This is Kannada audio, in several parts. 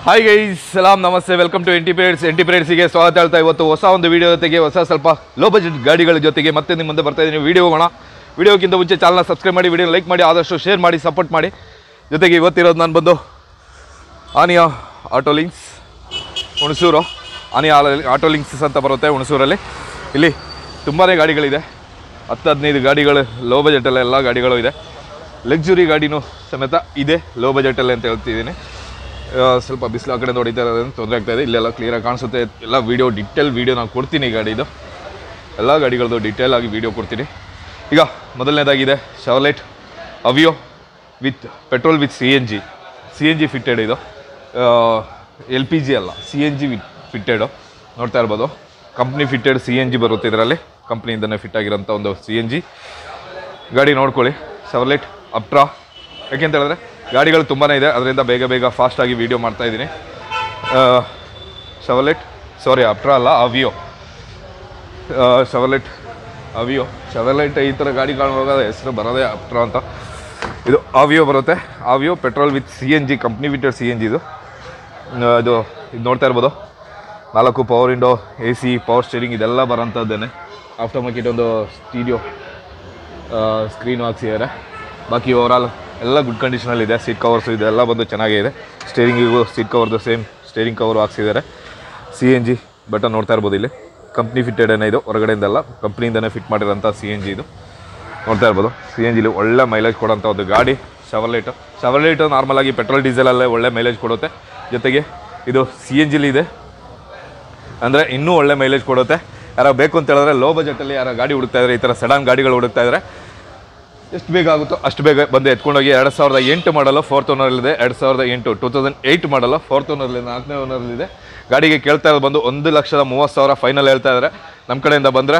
ಹಾಯ್ ಗೈಸ್, ಸಲಾಂ, ನಮಸ್ತೆ, ವೆಲ್ಕಮ್ ಟು ಎಂಟಿಪೇರೆಡ್ಸ್ಗೆ ಸ್ವಾಗತ ಹೇಳ್ತಾ ಇವತ್ತು ಹೊಸ ಒಂದು ವಿಡಿಯೋ ಜೊತೆಗೆ ಸ್ವಲ್ಪ ಲೋ ಬಜೆಟ್ ಗಾಡಿಗಳ ಜೊತೆಗೆ ಮತ್ತೆ ನಿಮ್ಮ ಮುಂದೆ ಬರ್ತಾ ಇದ್ದೀನಿ. ವಿಡಿಯೋ ಹೋಗೋಣ. ವಿಡಿಯೋಕ್ಕಿಂತ ಮುಂಚೆ ಚಾನಲ್ನ ಸಬ್ಸ್ಕ್ರೈಬ್ ಮಾಡಿ, ವಿಡಿಯೋ ಲೈಕ್ ಮಾಡಿ, ಆದಷ್ಟು ಶೇರ್ ಮಾಡಿ, ಸಪೋರ್ಟ್ ಮಾಡಿ. ಜೊತೆಗೆ ಇವತ್ತಿರೋದು ನಾನು ಬಂದು Aniya auto links Hunsur. Aniya auto links ಅಂತ ಬರುತ್ತೆ ಹುಣಸೂರಲ್ಲಿ. ಇಲ್ಲಿ ತುಂಬಾ ಗಾಡಿಗಳಿದೆ, 10-15 ಗಾಡಿಗಳು ಲೋ ಬಜೆಟಲ್ಲಿ ಎಲ್ಲ ಗಾಡಿಗಳು ಇದೆ. ಲಕ್ಸುರಿ ಗಾಡಿನೂ ಸಮೇತ ಇದೆ ಲೋ ಬಜೆಟಲ್ಲಿ ಅಂತ ಹೇಳ್ತಿದ್ದೀನಿ. ಸ್ವಲ್ಪ ಬಿಸಿಲು ಆ ಕಡೆ ಹೊಡಿತಾ ಇರೋದ್ರಿಂದ ತೊಂದರೆ ಆಗ್ತಾಯಿದೆ. ಇಲ್ಲೆಲ್ಲ ಕ್ಲಿಯರಾಗಿ ಕಾಣಿಸುತ್ತೆ. ಎಲ್ಲ ಡಿಟೇಲ್ ವೀಡಿಯೋ ನಾನು ಕೊಡ್ತೀನಿ. ಗಾಡಿದು ಎಲ್ಲ ಗಾಡಿಗಳದ್ದು ಡೀಟೇಲ್ ಆಗಿ ವೀಡಿಯೋ ಕೊಡ್ತೀನಿ. ಈಗ ಮೊದಲನೇದಾಗಿದೆ Chevrolet Aveo with petrol with C N G fitted. ಇದು LPG ಅಲ್ಲ, CNG ಫಿಟ್ಟೆಡು. ನೋಡ್ತಾ ಇರ್ಬೋದು, ಕಂಪ್ನಿ ಫಿಟ್ಟೆಡ್ CNG ಬರುತ್ತೆ ಇದರಲ್ಲಿ. ಕಂಪ್ನಿಯಿಂದನೇ ಫಿಟ್ ಆಗಿರೋಂಥ ಒಂದು CNG ಗಾಡಿ ನೋಡ್ಕೊಳ್ಳಿ. ಶವರ್ಲೆಟ್ ಅಪ್ಟ್ರಾ. ಯಾಕೆಂತ ಹೇಳಿದ್ರೆ ಗಾಡಿಗಳು ತುಂಬಾ ಇದೆ, ಅದರಿಂದ ಬೇಗ ಫಾಸ್ಟಾಗಿ ವೀಡಿಯೋ ಮಾಡ್ತಾಯಿದ್ದೀನಿ. ಅಪ್ಟ್ರಾ ಅಲ್ಲ, ಅವಿಯೋ. ಶವರ್ಲೆಟ್ ಈ ಥರ ಗಾಡಿ ಕಾಣುವಾಗ ಹೆಸರು ಬರೋದೇ ಅಪ್ಟ್ರಾ ಅಂತ. ಇದು ಅವಿಯೋ ಬರುತ್ತೆ. Aveo petrol with CNG, company fitted CNG ಇದು ನೋಡ್ತಾ ಇರ್ಬೋದು. 4 power window, AC, power steering ಇದೆಲ್ಲ ಬರೋಂಥದ್ದೇನೆ. ಆಫ್ಟರ್ ಮಾರ್ಕೆಟ್ ಒಂದು ಸ್ಟೀರಿಯೋ ಸ್ಕ್ರೀನ್ ಹಾಕ್ಸಿದ್ದಾರೆ. ಬಾಕಿ ಓವರಾಲ್ ಎಲ್ಲ ಗುಡ್ ಕಂಡೀಷನಲ್ಲಿದೆ. ಸೀಟ್ ಕವರ್ಸು ಇದೆಲ್ಲ ಬಂದು ಚೆನ್ನಾಗಿದೆ. ಸ್ಟೇರಿಂಗಿಗೂ ಸೀಟ್ ಕವರ್ದು ಸೇಮ್ ಸ್ಟೇರಿಂಗ್ ಕವರು ಹಾಕ್ಸಿದ್ದಾರೆ. CNG ಬಟನ್ ನೋಡ್ತಾ ಇರ್ಬೋದು. ಇಲ್ಲಿ ಕಂಪ್ನಿ ಫಿಟ್ಟೆಡೇನೆ ಇದು, ಹೊರಗಡೆಯಿಂದಲ್ಲ, ಕಂಪ್ನಿಯಿಂದನೇ ಫಿಟ್ ಮಾಡಿರೋಂಥ CNG ಇದು ನೋಡ್ತಾ ಇರ್ಬೋದು. CNGಲಿ ಒಳ್ಳೆ ಮೈಲೇಜ್ ಕೊಡೋಂಥ ಒಂದು ಗಾಡಿ ಶವರ್ಲೆಟು. ನಾರ್ಮಲಾಗಿ ಪೆಟ್ರೋಲ್ ಡೀಸೆಲಲ್ಲೇ ಒಳ್ಳೆ ಮೈಲೇಜ್ ಕೊಡುತ್ತೆ. ಜೊತೆಗೆ ಇದು CNGಲಿ ಇದೆ ಅಂದರೆ ಇನ್ನೂ ಒಳ್ಳೆ ಮೈಲೇಜ್ ಕೊಡುತ್ತೆ. ಯಾರೋ ಬೇಕು ಅಂತ ಹೇಳಿದ್ರೆ ಲೋ ಬಜೆಟಲ್ಲಿ ಯಾರೋ ಗಾಡಿ ಹುಡುಕ್ತಾಯಿದ್ರೆ, ಈ ಥರ ಸಡನ್ ಗಾಡಿಗಳು ಹುಡುಕ್ತಾಯಿದ್ರೆ ಎಷ್ಟು ಬೇಗ ಆಗುತ್ತೋ ಅಷ್ಟು ಬೇಗ ಬಂದು ಎತ್ಕೊಂಡೋಗಿ. 2008 ಮಾಡಲು 4th ಓನರಲ್ಲಿದೆ. 2008 ಮಾಡಲು 4th ಓನರಲ್ಲಿದೆ, 4ನೇ ಓನರಲ್ಲಿದೆ. ಗಾಡಿಗೆ ಕೇಳ್ತಾ ಇರೋದು ಬಂದು 1,30,30,000 ಫೈನಲ್ ಹೇಳ್ತಾ ಇದ್ದಾರೆ. ನಮ್ಮ ಕಡೆಯಿಂದ ಬಂದರೆ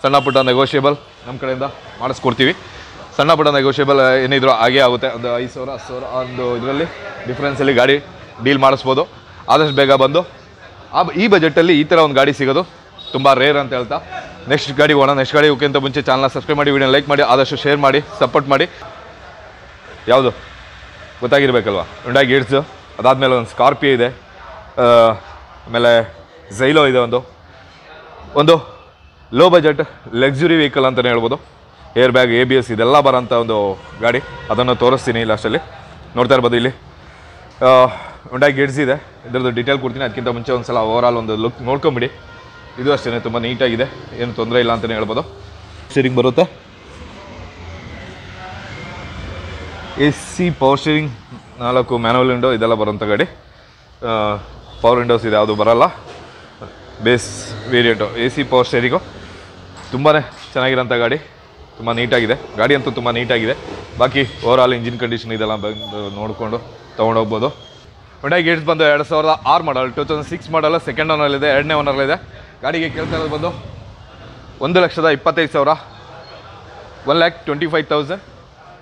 ಸಣ್ಣ ಪುಟ್ಟ ನೆಗೋಷಿಯೇಬಲ್ ನಮ್ಮ ಕಡೆಯಿಂದ ಮಾಡಿಸ್ಕೊಡ್ತೀವಿ. ಸಣ್ಣ ಪುಟ್ಟ ನೆಗೋಷಿಯೇಬಲ್ ಏನಿದ್ರು ಹಾಗೇ ಆಗುತ್ತೆ. ಒಂದು 5,000 10,000 ಒಂದು ಇದರಲ್ಲಿ ಡಿಫ್ರೆನ್ಸಲ್ಲಿ ಗಾಡಿ ಡೀಲ್ ಮಾಡಿಸ್ಬೋದು. ಆದಷ್ಟು ಬೇಗ ಬಂದು ಈ ಬಜೆಟಲ್ಲಿ ಈ ಥರ ಒಂದು ಗಾಡಿ ಸಿಗೋದು ತುಂಬ ರೇರ್ ಅಂತ ಹೇಳ್ತಾ ನೆಕ್ಸ್ಟ್ ಗಾಡಿ ಹೋಗೋಣ. ನೆಕ್ಸ್ಟ್ ಗಾಡಿ ಹೋಗೋಕ್ಕಿಂತ ಮುಂಚೆ ಚಾನಲ್ನ ಸಬ್ಸ್ಕ್ರೈಬ್ ಮಾಡಿ, ವಿಡಿಯೋ ಲೈಕ್ ಮಾಡಿ, ಆದಷ್ಟು ಶೇರ್ ಮಾಡಿ, ಸಪೋರ್ಟ್ ಮಾಡಿ. ಯಾವುದು ಗೊತ್ತಾಗಿರ್ಬೇಕಲ್ವ? Hyundai Getz. ಅದಾದಮೇಲೆ ಒಂದು ಸ್ಕಾರ್ಪಿಯೋ ಇದೆ. ಆಮೇಲೆ ಝೈಲೋ ಇದೆ. ಒಂದು ಲೋ ಬಜೆಟ್ ಲಕ್ಸುರಿ ವೆಹಿಕಲ್ ಅಂತಲೇ ಹೇಳ್ಬೋದು. ಏರ್ ಬ್ಯಾಗ್, ABS ಇದೆಲ್ಲ ಬರೋಂಥ ಒಂದು ಗಾಡಿ. ಅದನ್ನು ತೋರಿಸ್ತೀನಿ ಲಾಸ್ಟಲ್ಲಿ. ನೋಡ್ತಾ ಇರ್ಬೋದು. ಇಲ್ಲಿ Hyundai Getz ಇದೆ. ಇದರದ್ದು ಡೀಟೇಲ್ ಕೊಡ್ತೀನಿ. ಅದಕ್ಕಿಂತ ಮುಂಚೆ ಒಂದು ಸಲ ಓವರಾಲ್ ಒಂದು ಲುಕ್ ನೋಡ್ಕೊಂಬಿಡಿ. ಇದು ಅಷ್ಟೇ ತುಂಬ ನೀಟಾಗಿದೆ, ಏನು ತೊಂದರೆ ಇಲ್ಲ ಅಂತಲೇ ಹೇಳ್ಬೋದು. ಸ್ಟೀರಿಂಗ್ ಬರುತ್ತೆ, AC power steering, 4 manual window ಇದೆಲ್ಲ ಬರೋಂಥ ಗಾಡಿ. ಪವರ್ ವಿಂಡೋಸ್ ಇದೆ, ಯಾವುದು ಬರೋಲ್ಲ. Base variant AC power steering. ತುಂಬಾ ಚೆನ್ನಾಗಿರೋಂಥ ಗಾಡಿ, ತುಂಬ ನೀಟಾಗಿದೆ. ಗಾಡಿ ಅಂತೂ ತುಂಬ ನೀಟಾಗಿದೆ. ಬಾಕಿ ಓವರಾಲ್ ಇಂಜಿನ್ ಕಂಡೀಷನ್ ಇದೆಲ್ಲ ಬಂದು ನೋಡಿಕೊಂಡು ತೊಗೊಂಡೋಗ್ಬೋದು. Hyundai Getz ಬಂದು 2006 ಮಾಡಲ್, 2006 ಮಾಡಲ್, ಸೆಕೆಂಡ್ ಓನರಲ್ಲಿದೆ, 2ನೇ ಓನರಲ್ಲಿದೆ. ಗಾಡಿಗೆ ಕೇಳ್ತಾ ಇರೋದು ಬಂದು 1,25,000, 1,25,000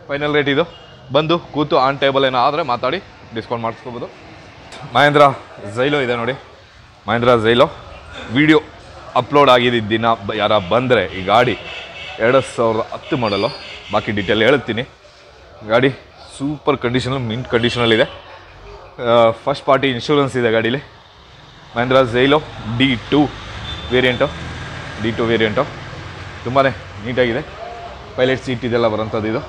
ಫೈನಲ್ ರೇಟ್. ಇದು ಬಂದು ಕೂತು ಆನ್ ಟೇಬಲ್ ಏನೋ ಆದರೆ ಮಾತಾಡಿ ಡಿಸ್ಕೌಂಟ್ ಮಾಡಿಸ್ಕೋಬೋದು. ಮಹೇಂದ್ರ ಝೈಲೋ ಇದೆ ನೋಡಿ. ಮಹೇಂದ್ರ ಝೈಲೋ ವಿಡಿಯೋ ಅಪ್ಲೋಡ್ ಆಗಿದ್ದ ದಿನ ಯಾರ ಬಂದರೆ ಈ ಗಾಡಿ 2010 ಮಾಡಲು. ಬಾಕಿ ಡೀಟೇಲ್ ಹೇಳ್ತೀನಿ. ಗಾಡಿ ಸೂಪರ್ ಕಂಡೀಷನಲ್ಲಿ, ಮಿಂಟ್ ಕಂಡೀಷನಲ್ಲಿದೆ. ಫಸ್ಟ್ ಪಾರ್ಟಿ ಇನ್ಶೂರೆನ್ಸ್ ಇದೆ ಗಾಡೀಲಿ. ಮಹೇಂದ್ರ ಝೈಲೋ D2 ವೇರಿಯಂಟು ತುಂಬಾ ನೀಟಾಗಿದೆ. ಪೈಲಟ್ ಸೀಟ್ ಇದೆಲ್ಲ ಬರೋಂಥದ್ದು. ಇದು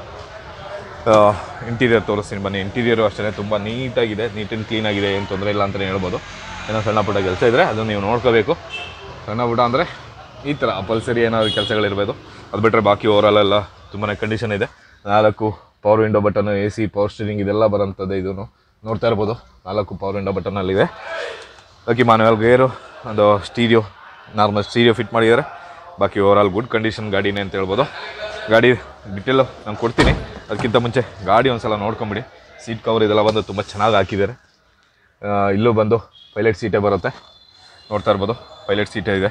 ಇಂಟೀರಿಯರ್ ತೋರಿಸ್ತೀನಿ ಬನ್ನಿ. ಇಂಟೀರಿಯರು ಅಷ್ಟೇ ತುಂಬ ನೀಟಾಗಿದೆ, ನೀಟ್ ಆ್ಯಂಡ್ ಕ್ಲೀನಾಗಿದೆ, ಏನು ತೊಂದರೆ ಇಲ್ಲ ಅಂತಲೇ ಹೇಳ್ಬೋದು. ಏನೋ ಸಣ್ಣ ಪುಟ್ಟ ಕೆಲಸ ಇದ್ದರೆ ಅದನ್ನು ನೀವು ನೋಡ್ಕೋಬೇಕು. ಸಣ್ಣ ಪುಟ್ಟ ಅಂದರೆ ಈ ಥರ ಪಲ್ಸರಿ ಏನಾದರೂ ಕೆಲಸಗಳಿರ್ಬೋದು. ಅದು ಬಿಟ್ಟರೆ ಬಾಕಿ ಓವರಾಲ್ ಎಲ್ಲ ತುಂಬಾ ಕಂಡೀಷನ್ ಇದೆ. 4 power window button, AC power steering ಇದೆಲ್ಲ ಬರೋಂಥದ್ದು. ಇದನ್ನು ನೋಡ್ತಾ ಇರ್ಬೋದು, 4 ಪವರ್ ವಿಂಡೋ ಬಟನಲ್ಲಿದೆ. ಬಾಕಿ ಮಾನ್ಯುವಲ್ ಗೇರು, ಒಂದು ಸ್ಟೀರಿಯೋ, ನಾರ್ಮಲ್ ಸ್ಟೀರಿಯೋ ಫಿಟ್ ಮಾಡಿದ್ದಾರೆ. ಬಾಕಿ ಓವರಾಲ್ ಗುಡ್ ಕಂಡೀಷನ್ ಗಾಡಿನೇ ಅಂತ ಹೇಳ್ಬೋದು. ಗಾಡಿ ಡಿಟೇಲು ನಾನು ಕೊಡ್ತೀನಿ. ಅದಕ್ಕಿಂತ ಮುಂಚೆ ಗಾಡಿ ಒಂದು ಸಲ ನೋಡ್ಕೊಂಬಿಡಿ. ಸೀಟ್ ಕವರ್ ಇದೆಲ್ಲ ಬಂದು ತುಂಬ ಚೆನ್ನಾಗಿ ಹಾಕಿದ್ದಾರೆ. ಇಲ್ಲೂ ಬಂದು ಪೈಲಟ್ ಸೀಟೇ ಬರುತ್ತೆ. ನೋಡ್ತಾ ಇರ್ಬೋದು, ಪೈಲಟ್ ಸೀಟೇ ಇದೆ.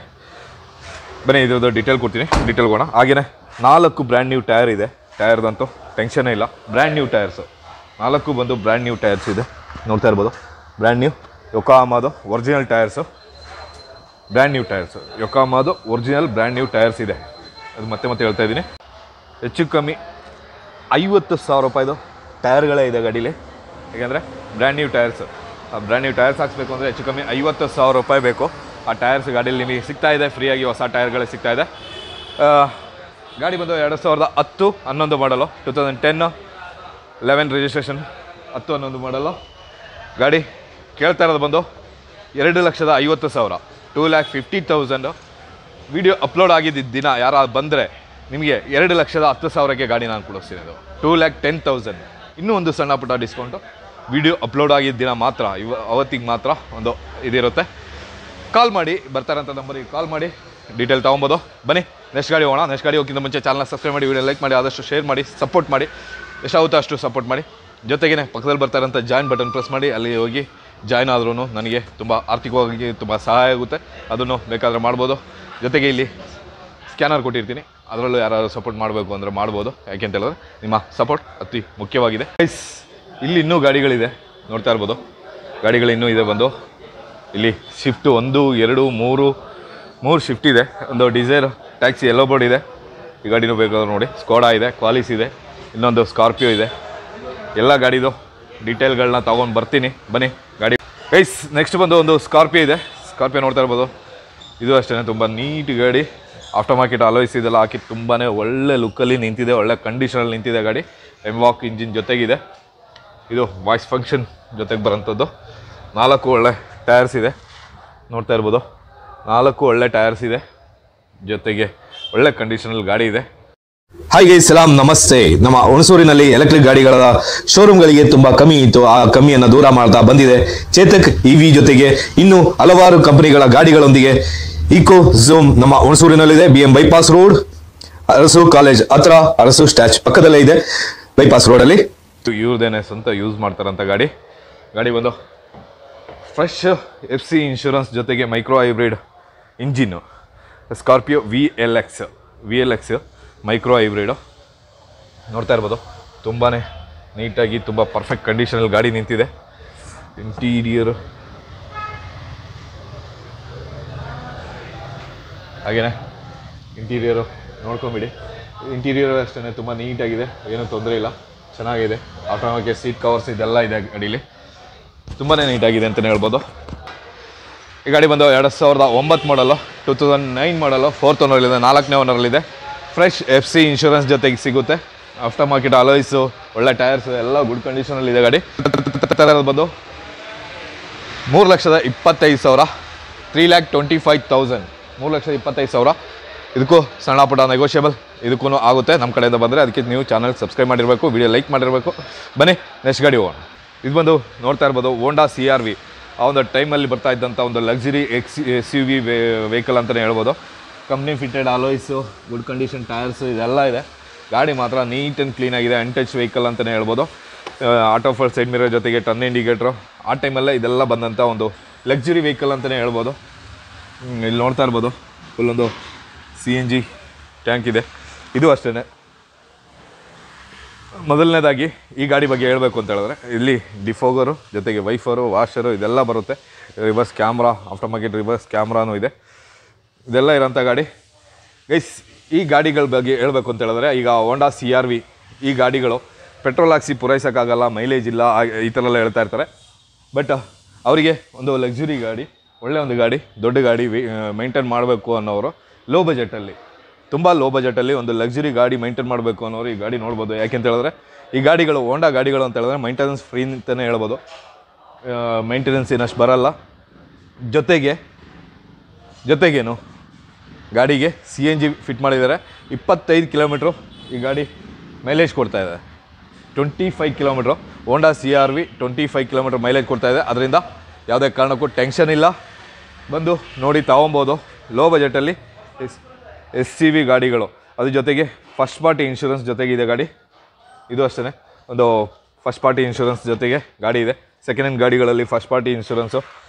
ಬನ್ನಿ ಇದ್ರದ್ದು ಡೀಟೇಲ್ ಕೊಡ್ತೀನಿ, ಡೀಟೇಲ್ ಹೋಗೋಣ. ಹಾಗೆಯೇ 4 ಬ್ರ್ಯಾಂಡ್ ನ್ಯೂ ಟೈರ್ ಇದೆ. ಟೈರ್ದಂತೂ ಟೆನ್ಷನೇ ಇಲ್ಲ. ಬ್ರ್ಯಾಂಡ್ ನ್ಯೂ ಟೈರ್ಸು 4 ಬಂದು ಬ್ರ್ಯಾಂಡ್ ನ್ಯೂ ಟೈರ್ಸ್ ಇದೆ. ನೋಡ್ತಾ ಇರ್ಬೋದು, ಬ್ರ್ಯಾಂಡ್ ನ್ಯೂ ಯೋಕೋಹಾಮಾದು ಒರಿಜಿನಲ್ ಟೈರ್ಸು. ಯೋಕೋಹಾಮಾದು ಒರಿಜಿನಲ್ ಬ್ರ್ಯಾಂಡ್ ನ್ಯೂ ಟೈರ್ಸ್ ಇದೆ. ಅದು ಮತ್ತೆ ಹೇಳ್ತಾ ಇದ್ದೀನಿ. ಹೆಚ್ಚು ಕಮ್ಮಿ 50,000 ರೂಪಾಯಿದು ಟೈರ್ಗಳೇ ಇದೆ ಗಾಡೀಲಿ. ಯಾಕೆಂದರೆ brand new tyres brand new tyres ಹಾಕ್ಸ್ಬೇಕು ಅಂದರೆ ಹೆಚ್ಚು ಕಮ್ಮಿ 50,000 ರೂಪಾಯಿ ಬೇಕು. ಆ ಟೈರ್ಸ್ ಗಾಡೀಲಿ ನಿಮಗೆ ಸಿಗ್ತಾ ಇದೆ, ಫ್ರೀಯಾಗಿ ಹೊಸ ಟೈರ್ಗಳೇ ಸಿಗ್ತಾ ಇದೆ. ಗಾಡಿ ಬಂದು 2010 11 ಮಾಡಲು, 2010 11 ರಿಜಿಸ್ಟ್ರೇಷನ್, 10 11 ಮಾಡಲು. ಗಾಡಿ ಕೇಳ್ತಾ ಇರೋದು ಬಂದು 2,50,000, 2,50,000. ವಿಡಿಯೋ ಅಪ್ಲೋಡ್ ಆಗಿದ್ದ ದಿನ ಯಾರು ಬಂದರೆ ನಿಮಗೆ 2,10,000ಕ್ಕೆ ಗಾಡಿ ನಾನು ಕೊಡಿಸ್ತೀನಿ. ಅದು 2,10,000. ಇನ್ನೂ ಒಂದು ಸಣ್ಣ ಪುಟ್ಟ ಡಿಸ್ಕೌಂಟು ವಿಡಿಯೋ ಅಪ್ಲೋಡ್ ಆಗಿದ್ದ ದಿನ ಮಾತ್ರ, ಅವತ್ತಿಗೆ ಮಾತ್ರ ಒಂದು ಇದಿರುತ್ತೆ. ಕಾಲ್ ಮಾಡಿ, ಬರ್ತಾರಂಥ ನಂಬರಿಗೆ ಕಾಲ್ ಮಾಡಿ ಡೀಟೇಲ್ ತೊಗೊಬೋದು. ಬನ್ನಿ ನೆಕ್ಸ್ಟ್ ಗಾಡಿ ಹೋಗೋಣ. ನೆಕ್ಸ್ಟ್ ಗಾಡಿ ಹೋಗಿಂತ ಮುಂಚೆ ಚಾನಲ್ನ ಸಬ್ಸ್ಕ್ರೈಬ್ ಮಾಡಿ, ವಿಡಿಯೋ ಲೈಕ್ ಮಾಡಿ, ಆದಷ್ಟು ಶೇರ್ ಮಾಡಿ, ಸಪೋರ್ಟ್ ಮಾಡಿ, ಎಷ್ಟಾಗುತ್ತೋ ಅಷ್ಟು ಸಪೋರ್ಟ್ ಮಾಡಿ. ಜೊತೆಗೇ ಪಕ್ಕದಲ್ಲಿ ಬರ್ತಾರಂಥ ಜಾಯಿನ್ ಬಟನ್ ಪ್ರೆಸ್ ಮಾಡಿ, ಅಲ್ಲಿ ಹೋಗಿ ಜಾಯ್ನ್ ಆದ್ರೂ ನನಗೆ ತುಂಬ ಆರ್ಥಿಕವಾಗಿ ತುಂಬ ಸಹಾಯ ಆಗುತ್ತೆ. ಅದನ್ನು ಬೇಕಾದರೆ ಮಾಡ್ಬೋದು. ಜೊತೆಗೆ ಇಲ್ಲಿ ಸ್ಕ್ಯಾನರ್ ಕೊಟ್ಟಿರ್ತೀನಿ, ಅದರಲ್ಲೂ ಯಾರು ಸಪೋರ್ಟ್ ಮಾಡಬೇಕು ಅಂದರೆ ಮಾಡ್ಬೋದು. ಯಾಕೆಂತ ಹೇಳಿದ್ರೆ ನಿಮ್ಮ ಸಪೋರ್ಟ್ ಅತಿ ಮುಖ್ಯವಾಗಿದೆ. ಇಲ್ಲಿ ಇನ್ನೂ ಗಾಡಿಗಳಿದೆ, ನೋಡ್ತಾ ಇರ್ಬೋದು. ಗಾಡಿಗಳು ಇನ್ನೂ ಇದೆ ಬಂದು. ಇಲ್ಲಿ ಶಿಫ್ಟು 1 2 3 ಶಿಫ್ಟ್ ಇದೆ. ಒಂದು ಡಿಸೈರ್ ಟ್ಯಾಕ್ಸಿ ಎಲ್ಲೋ ಬೋರ್ಡ್ ಇದೆ. ಈ ಗಾಡಿನೂ ಬೇಕಾದ್ರೆ ನೋಡಿ. ಸ್ಕೋಡಾ ಇದೆ, ಕ್ವಾಲಿಸ್ ಇದೆ, ಇನ್ನೊಂದು ಸ್ಕಾರ್ಪಿಯೋ ಇದೆ. ಎಲ್ಲ ಗಾಡಿದು ಡೀಟೇಲ್ಗಳನ್ನ ತೊಗೊಂಡು ಬರ್ತೀನಿ, ಬನ್ನಿ ಗಾಡಿ. ನೆಕ್ಸ್ಟ್ ಬಂದು ಒಂದು ಸ್ಕಾರ್ಪಿಯೋ ಇದೆ. ಸ್ಕಾರ್ಪಿಯೋ ನೋಡ್ತಾ ಇರ್ಬೋದು. ಇದು ಅಷ್ಟೇ ತುಂಬ ನೀಟ್ ಗಾಡಿ. ಆಫ್ಟರ್ ಮಾರ್ಕೆಟ್ ಅಲಾಯ್ಸ್ ಇದೆಲ್ಲ ಹಾಕಿ ತುಂಬಾ ಒಳ್ಳೆ ಲುಕ್ಕಲ್ಲಿ ನಿಂತಿದೆ, ಒಳ್ಳೆ ಕಂಡೀಷನಲ್ಲಿ ನಿಂತಿದೆ ಗಾಡಿ. ಎಂವಾಕ್ ಇಂಜಿನ್ ಜೊತೆಗಿದೆ. ಇದು ವಾಯ್ಸ್ ಫಂಕ್ಷನ್ ಜೊತೆಗೆ ಬರೋಂಥದ್ದು. 4 ಒಳ್ಳೆ ಟೈರ್ಸ್ ಇದೆ, ನೋಡ್ತಾ ಇರ್ಬೋದು. 4 ಒಳ್ಳೆ ಟೈರ್ಸ್ ಇದೆ, ಜೊತೆಗೆ ಒಳ್ಳೆ ಕಂಡೀಷನಲ್ಲಿ ಗಾಡಿ ಇದೆ. ಹಾಯ್ ಗೈಸ್, ಸಲಾಂ, ನಮಸ್ತೆ. ನಮ್ಮ ಹುಣಸೂರಿನಲ್ಲಿ ಎಲೆಕ್ಟ್ರಿಕ್ ಗಾಡಿಗಳ ಶೋರೂಮ್ಗಳಿಗೆ ತುಂಬಾ ಕಮ್ಮಿ ಇತ್ತು. ಆ ಕಮ್ಮಿಯನ್ನು ದೂರ ಮಾಡ್ತಾ ಬಂದಿದೆ ಚೇತಕ್ ಇವಿ. ಜೊತೆಗೆ ಇನ್ನು ಹಲವಾರು ಕಂಪನಿಗಳ ಗಾಡಿಗಳೊಂದಿಗೆ ಇಕೋ ಝೂಮ್ ನಮ್ಮ ಹುಣಸೂರಿನಲ್ಲಿದೆ. BM bypass road, Arasu college ಹತ್ರ, ಅರಸು ಸ್ಟ್ಯಾಚ್ ಪಕ್ಕದಲ್ಲೇ ಇದೆ, ಬೈಪಾಸ್ ರೋಡಲ್ಲಿ. ಇವ್ರದೇನೆ ಸ್ವಂತ ಯೂಸ್ ಮಾಡ್ತಾರಂಥ ಗಾಡಿ. ಗಾಡಿ ಬಂದು ಫ್ರೆಶ್ FC ಇನ್ಶೂರೆನ್ಸ್ ಜೊತೆಗೆ micro hybrid engine. Scorpio VLX micro hybrid ನೋಡ್ತಾ ಇರ್ಬೋದು. ತುಂಬಾ ನೀಟಾಗಿ ತುಂಬ ಪರ್ಫೆಕ್ಟ್ ಕಂಡೀಷನಲ್ಲಿ ಗಾಡಿ ನಿಂತಿದೆ. ಇಂಟೀರಿಯರ್ ಹಾಗೇನೆ ಇಂಟೀರಿಯರು ನೋಡ್ಕೊಂಬಿಡಿ. ಇಂಟೀರಿಯರ್ ಅಷ್ಟೇ ತುಂಬ ನೀಟಾಗಿದೆ, ಏನೂ ತೊಂದರೆ ಇಲ್ಲ, ಚೆನ್ನಾಗಿದೆ. ಆಟೋಮೆಟಿಕ್ ಸೀಟ್ ಕವರ್ಸ್ ಇದೆಲ್ಲ ಇದೆ ಗಾಡೀಲಿ, ತುಂಬಾ ನೀಟಾಗಿದೆ ಅಂತಲೇ ಹೇಳ್ಬೋದು. ಈ ಗಾಡಿ ಬಂದು 2009 ಮಾಡಲು, 2009 ಮಾಡಲು, 4th ಓನರಲ್ಲಿದೆ, 4ನೇ ಓನರಲ್ಲಿದೆ. ಫ್ರೆಶ್ FC ಇನ್ಶೂರೆನ್ಸ್ ಜೊತೆಗೆ ಸಿಗುತ್ತೆ. ಆಫ್ಟರ್ ಮಾರ್ಕೆಟ್ ಅಲಾಯ್ಸು, ಒಳ್ಳೆ ಟೈರ್ಸು ಎಲ್ಲ ಗುಡ್ ಕಂಡೀಷನಲ್ಲಿದೆ ಗಾಡಿ. ಬಂದು 3,25,000, 3,25,000, 3,25,000. ಇದಕ್ಕೂ ಸಣ್ಣ ಪುಟ್ಟ ನೆಗೋಷಿಯಬಲ್ ಇದಕ್ಕೂ ಆಗುತ್ತೆ ನಮ್ಮ ಕಡೆಯಿಂದ ಬಂದರೆ. ಅದಕ್ಕೆ ನೀವು ಚಾನಲ್ ಸಬ್ಸ್ಕ್ರೈಬ್ ಮಾಡಿರಬೇಕು, ವಿಡಿಯೋ ಲೈಕ್ ಮಾಡಿರಬೇಕು. ಬನ್ನಿ ನೆಕ್ಸ್ಟ್ ಗಾಡಿ ಹೋಗೋಣ. ಇದು ಬಂದು ನೋಡ್ತಾ ಇರ್ಬೋದು ಹೋಂಡಾ CR-V. ಆ ಒಂದು ಟೈಮಲ್ಲಿ ಬರ್ತಾ ಇದ್ದಂಥ ಒಂದು ಲಕ್ಸುರಿ SUV ವೆಹಿಕಲ್ ಅಂತಲೇ ಹೇಳ್ಬೋದು. Company fitted alloys, good condition tyres ಇದೆಲ್ಲ ಇದೆ. ಗಾಡಿ ಮಾತ್ರ ನೀಟ್ ಆ್ಯಂಡ್ ಕ್ಲೀನಾಗಿದೆ. ಅನ್ಟಚ್ ವೆಹಿಕಲ್ ಅಂತಲೇ ಹೇಳ್ಬೋದು. ಆಟೋ ಫಾರ್ ಸೈಡ್ ಮಿರರ್ ಜೊತೆಗೆ ಟರ್ನ್ ಇಂಡಿಕೇಟ್ರು, ಆ ಟೈಮಲ್ಲೇ ಇದೆಲ್ಲ ಬಂದಂಥ ಒಂದು ಲಕ್ಸುರಿ ವೆಹಿಕಲ್ ಅಂತಲೇ ಹೇಳ್ಬೋದು. ಇಲ್ಲಿ ನೋಡ್ತಾ ಇರ್ಬೋದು ಫುಲ್ಲೊಂದು CNG ಟ್ಯಾಂಕ್ ಇದೆ. ಇದು ಅಷ್ಟೇ. ಮೊದಲನೇದಾಗಿ ಈ ಗಾಡಿ ಬಗ್ಗೆ ಹೇಳಬೇಕು ಅಂತ ಹೇಳಿದ್ರೆ, ಇಲ್ಲಿ ಡಿಫೋಗರು ಜೊತೆಗೆ ವೈಫರು, ವಾಷರು ಇದೆಲ್ಲ ಬರುತ್ತೆ. Reverse camera, after market reverse ಕ್ಯಾಮ್ರಾನೂ ಇದೆ. ಇದೆಲ್ಲ ಇರೋಂಥ ಗಾಡಿ. ಗೈಸ್, ಈ ಗಾಡಿಗಳ ಬಗ್ಗೆ ಹೇಳಬೇಕು ಅಂತ ಹೇಳಿದ್ರೆ, ಈಗ ಹೋಂಡಾ CR-V ಈ ಗಾಡಿಗಳು ಪೆಟ್ರೋಲ್ ಹಾಕ್ಸಿ ಪೂರೈಸೋಕ್ಕಾಗಲ್ಲ, ಮೈಲೇಜ್ ಇಲ್ಲ, ಈ ಥರ ಎಲ್ಲ ಹೇಳ್ತಾ ಇರ್ತಾರೆ. ಬಟ್ ಅವರಿಗೆ ಒಂದು ಲಕ್ಸುರಿ ಗಾಡಿ, ಒಳ್ಳೆ ಒಂದು ಗಾಡಿ, ದೊಡ್ಡ ಗಾಡಿ ಮೈಂಟೈನ್ ಮಾಡಬೇಕು ಅನ್ನೋರು, ಲೋ ಬಜೆಟಲ್ಲಿ, ತುಂಬ ಲೋ ಬಜೆಟಲ್ಲಿ ಒಂದು ಲಕ್ಸುರಿ ಗಾಡಿ ಮೈಂಟೈನ್ ಮಾಡಬೇಕು ಅನ್ನೋರು ಈ ಗಾಡಿ ನೋಡ್ಬೋದು. ಯಾಕೆಂತ ಹೇಳಿದ್ರೆ ಈ ಗಾಡಿಗಳು ಹೋಂಡಾ ಗಾಡಿಗಳು ಅಂತ ಹೇಳಿದ್ರೆ ಮೈಂಟೆನೆನ್ಸ್ ಫ್ರೀ ಅಂತಲೇ ಹೇಳ್ಬೋದು. ಮೈಂಟೆನೆನ್ಸ್ ಏನಷ್ಟು ಬರಲ್ಲ. ಜೊತೆಗೇನು ಗಾಡಿಗೆ CNG ಫಿಟ್ ಮಾಡಿದ್ದಾರೆ. 25 ಕಿಲೋಮೀಟ್ರು ಈ ಗಾಡಿ ಮೈಲೇಜ್ ಕೊಡ್ತಾಯಿದೆ. 25 ಕಿಲೋಮೀಟ್ರು ಹೋಂಡಾ CR-V 25 ಕಿಲೋಮೀಟ್ರ್ ಮೈಲೇಜ್ ಕೊಡ್ತಾಯಿದೆ. ಅದರಿಂದ ಯಾವುದೇ ಕಾರಣಕ್ಕೂ ಟೆನ್ಷನ್ ಇಲ್ಲ, ಬಂದು ನೋಡಿ ತೊಗೊಬೋದು. ಲೋ ಬಜೆಟಲ್ಲಿ SUV ಗಾಡಿಗಳು, ಅದ್ರ ಜೊತೆಗೆ ಫಸ್ಟ್ ಪಾರ್ಟಿ ಇನ್ಶೂರೆನ್ಸ್ ಜೊತೆಗಿದೆ ಗಾಡಿ. ಇದು ಅಷ್ಟೇ, ಒಂದು ಫಸ್ಟ್ ಪಾರ್ಟಿ ಇನ್ಶೂರೆನ್ಸ್ ಜೊತೆಗೆ ಗಾಡಿ ಇದೆ. ಸೆಕೆಂಡ್ ಹ್ಯಾಂಡ್ ಗಾಡಿಗಳಲ್ಲಿ ಫಸ್ಟ್ ಪಾರ್ಟಿ ಇನ್ಶೂರೆನ್ಸು